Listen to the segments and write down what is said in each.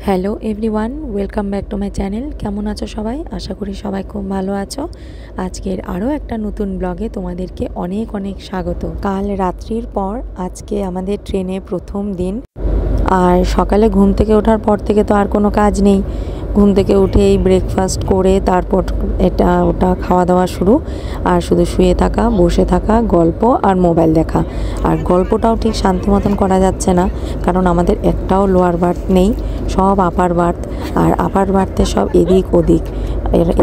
Hello everyone, welcome back to my channel. কেমন আছো সবাই? আশা করি সবাই খুব ভালো আছো। আজকের আরও একটা নতুন ব্লগে তোমাদেরকে অনেক অনেক স্বাগত। কাল রাত্রির পর আজকে আমাদের ট্রেনে প্রথম দিন। আর সকালে ঘুম থেকে ওঠার পর থেকে তো আর কোনো কাজ নেই। ঘুম থেকে উঠেই ব্রেকফাস্ট করে তারপর এটা ওটা খাওয়া দাওয়া শুরু। আর শুধু শুয়ে থাকা, বসে থাকা, গল্প আর মোবাইল দেখা। আর গল্পটাও ঠিক শান্তি মতন করা যাচ্ছে না, কারণ আমাদের একটাও লোয়ার বার্থ নেই, সব আপার বার্থ। আর আপার বার্থে সব এদিক ওদিক,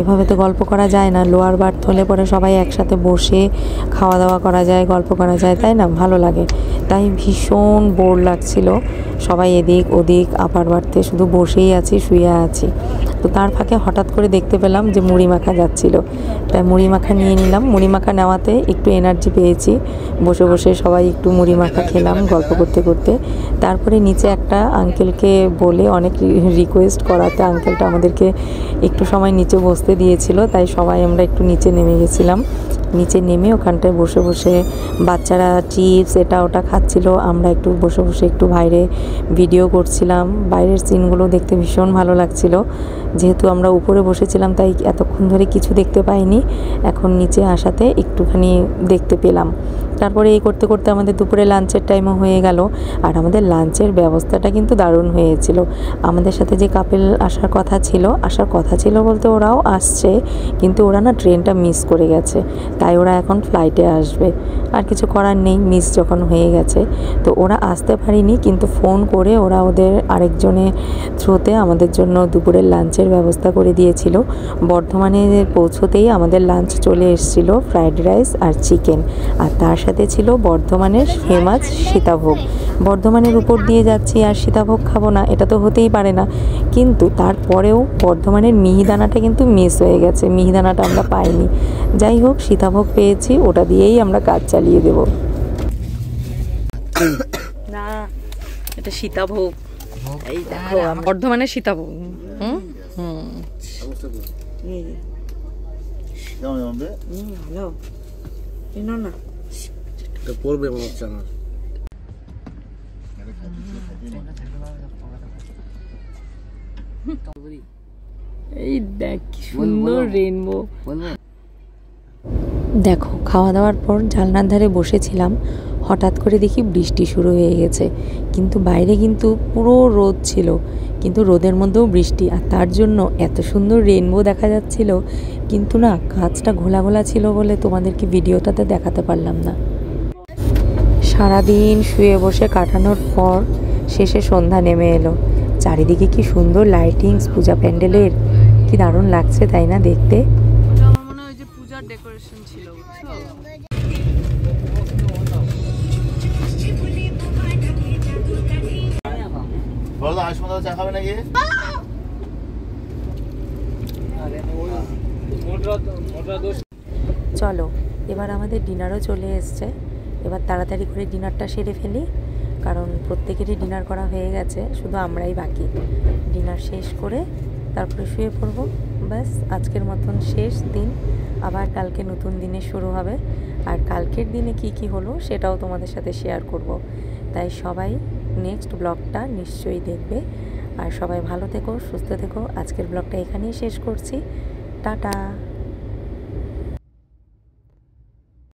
এভাবে তো গল্প করা যায় না। লোয়ার বার্থ হলে পরে সবাই একসাথে বসে খাওয়া দাওয়া করা যায়, গল্প করা যায়, তাই না? ভালো লাগে। তাই ভীষণ বোর লাগছিল। সবাই এদিক ওদিক, আপার বার্থে শুধু বসেই আছি, শুয়ে আছি। তো তার ফাঁকে হঠাৎ করে দেখতে পেলাম যে মুড়ি মাখা যাচ্ছিল, তাই মুড়ি মাখা নিয়ে নিলাম। মুড়ি মাখা নেওয়াতে একটু এনার্জি পেয়েছি। বসে বসে সবাই একটু মুড়ি মাখা খেলাম গল্প করতে করতে। তারপরে নিচে একটা আঙ্কেলকে বলে অনেক রিকোয়েস্ট করাতে আঙ্কেলটা আমাদেরকে একটু সময় নিচে বসতে দিয়েছিল, তাই সবাই আমরা একটু নিচে নেমে গেছিলাম। নিচে নেমে ওখানটায় বসে বসে বাচ্চারা চিপস এটা ওটা খাচ্ছিল, আমরা একটু বসে বসে একটু বাইরে ভিডিও করছিলাম। বাইরের সিনগুলো দেখতে ভীষণ ভালো লাগছিল। যেহেতু আমরা উপরে বসেছিলাম তাই এতক্ষণ ধরে কিছু দেখতে পাইনি, এখন নিচে আসাতে একটুখানি দেখতে পেলাম। তারপরে এই করতে করতে আমাদের দুপুরে লাঞ্চের টাইমও হয়ে গেল। আর আমাদের লাঞ্চের ব্যবস্থাটা কিন্তু দারুণ হয়েছিল। আমাদের সাথে যে কাপেল আসার কথা ছিল বলতে ওরাও আসছে, কিন্তু ওরা না ট্রেনটা মিস করে গেছে, তাই ওরা এখন ফ্লাইটে আসবে। আর কিছু করার নেই, মিস যখন হয়ে গেছে। তো ওরা আসতে পারেনি, কিন্তু ফোন করে ওরা ওদের আরেকজনের থ্রুতে আমাদের জন্য দুপুরের লাঞ্চের ব্যবস্থা করে দিয়েছিল। বর্ধমানে পৌঁছতেই আমাদের লাঞ্চ চলে এসেছিল, ফ্রাইড রাইস আর চিকেন। আর তার সাথে ছিল বর্ধমানের ফেমাস সীতাভোগ। বর্ধমানের উপর দিয়ে যাচ্ছি আর সীতাভোগ খাবো না, এটা তো হতেই পারে না। কিন্তু তারপরেও বর্ধমানের মিহিদানাটা কিন্তু মিস হয়ে গেছে, মিহিদানাটা আমরা পাইনি। যাই হোক, সীতাভোগ পেয়েছি, ওটা দিয়েই আমরা কাজ চালিয়ে দেব। না, এটা সীতাভোগ। এই দেখো বর্ধমানের সীতাভোগ। এই দেখ কি সুন্দর রেইনবো। দেখো, খাওয়া দাওয়ার পর জানলার ধারে বসেছিলাম, হঠাৎ করে দেখি বৃষ্টি শুরু হয়ে গেছে। কিন্তু বাইরে কিন্তু পুরো রোদ ছিল, কিন্তু রোদের মধ্যেও বৃষ্টি। আর তার জন্য এত সুন্দর রেইনবো দেখা যাচ্ছিল, কিন্তু না, কাঁচটা ঘোলা ঘোলা ছিল বলে তোমাদেরকে ভিডিওটাতে দেখাতে পারলাম না। সারাদিন শুয়ে বসে কাটানোর পর শেষে সন্ধ্যা নেমে এলো। চারিদিকে কি সুন্দর লাইটিংস, পূজা প্যান্ডেলের, কি দারুণ লাগছে তাই না দেখতে। আমার মনে হয় যে পূজার ডেকোরেশন ছিল, বুঝছো? বলো আসমা চা খাবে নাকি? চলো, এবার আমাদের ডিনারও চলে এসছে। এবার তাড়াতাড়ি করে ডিনারটা সেরে ফেলি, কারণ প্রত্যেকেরই ডিনার করা হয়ে গেছে, শুধু আমরাই বাকি। ডিনার শেষ করে তারপরে শুয়ে পড়বো। ব্যাস, আজকের মতন শেষ দিন। আবার কালকে নতুন দিনে শুরু হবে। আর কালকের দিনে কি কি হলো সেটাও তোমাদের সাথে শেয়ার করব। তাই সবাই নেক্সট ব্লগটা নিশ্চয়ই দেখবে। আর সবাই ভালো থেকো, সুস্থ থেকো। আজকের ব্লগটা এখানেই শেষ করছি। টাটা।